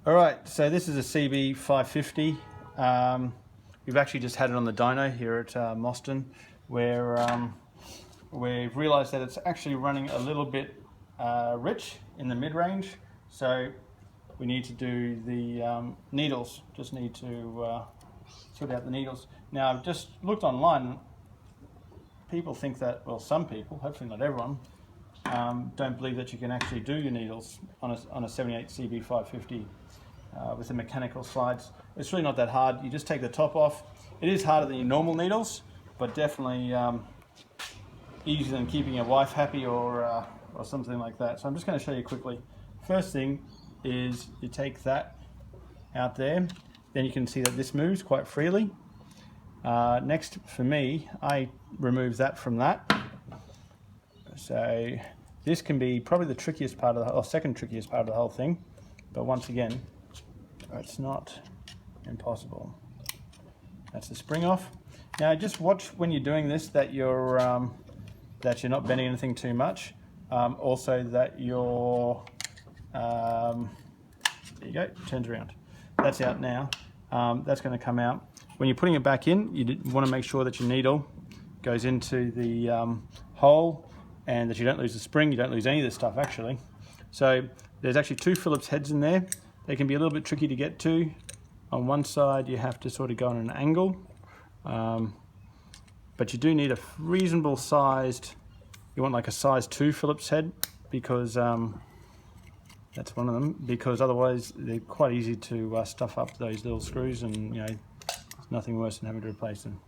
All right, so this is a CB550. We've actually just had it on the dyno here at Moston, where we've realised that it's actually running a little bit rich in the mid-range. So we need to do the needles. Just need to sort out the needles. Now, I've just looked online. People think that, well, some people, hopefully not everyone, don't believe that you can actually do your needles on a 78 CB550 with the mechanical slides. It's really not that hard. You just take the top off. It is harder than your normal needles, but definitely easier than keeping your wife happy or something like that. So I'm just going to show you quickly. First thing is you take that out there. Then you can see that this moves quite freely. Next, for me, I remove that from that. So this can be probably the trickiest part of the, or second trickiest part of the whole thing. But once again, it's not impossible. That's the spring off. Now just watch when you're doing this that you're not bending anything too much. Also that you're, there you go, turns around. That's out now. That's going to come out. When you're putting it back in, you want to make sure that your needle goes into the hole and that you don't lose the spring, you don't lose any of this stuff actually. So there's actually two Phillips heads in there. They can be a little bit tricky to get to. On one side you have to sort of go on an angle, but you do need a reasonable sized, you want like a size 2 Phillips head, because that's one of them, because otherwise they're quite easy to stuff up those little screws, and you know, there's nothing worse than having to replace them.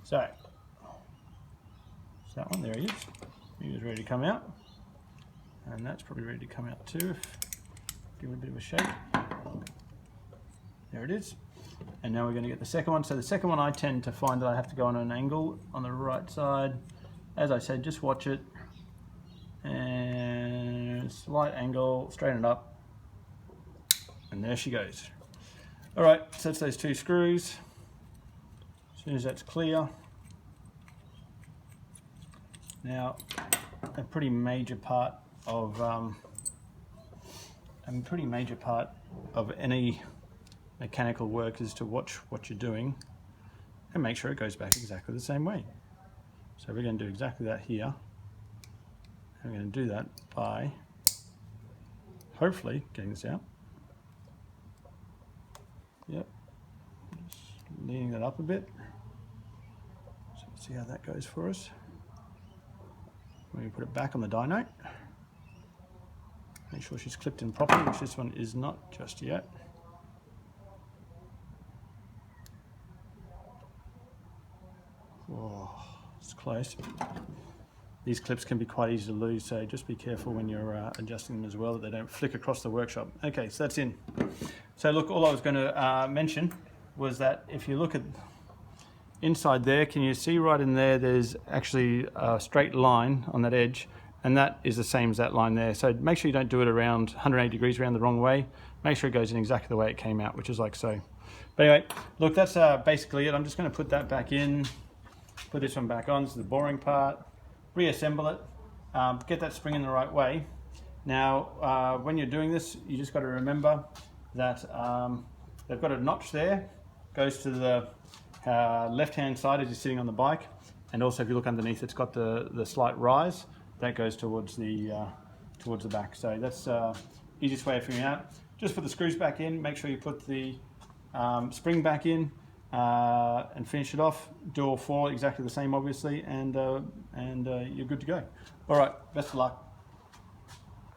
So that one, there he is. He is ready to come out, and that's probably ready to come out too. Give it a bit of a shake. There it is. And now we're going to get the second one. So the second one, I tend to find that I have to go on an angle on the right side. As I said, just watch it, and slight angle, straighten it up, and there she goes. All right, so that's those two screws. As soon as that's clear, now a pretty major part of any mechanical work is to watch what you're doing and make sure it goes back exactly the same way. So we're going to do exactly that here. And we're going to do that by hopefully getting this out. Yep, just leaning that up a bit. So let's see how that goes for us. We're going to put it back on the dyno. Make sure she's clipped in properly, which this one is not just yet. Oh, it's close. These clips can be quite easy to lose, so just be careful when you're adjusting them as well, that they don't flick across the workshop. Okay, so that's in. So look, all I was going to mention was that if you look at inside there, can you see right in there, there's actually a straight line on that edge, and that is the same as that line there. So make sure you don't do it around 180 degrees around the wrong way. Make sure it goes in exactly the way it came out, which is like so. But anyway, look, that's basically it. I'm just going to put that back in, put this one back on. This is the boring part. Reassemble it, get that spring in the right way. Now, when you're doing this, you just got to remember that they've got a notch there, goes to the left-hand side as you're sitting on the bike, and also if you look underneath, it's got the slight rise that goes towards the back. So that's easiest way of figuring it out. Just put the screws back in. Make sure you put the spring back in. And finish it off. Do all four exactly the same, obviously, and you're good to go. All right, best of luck.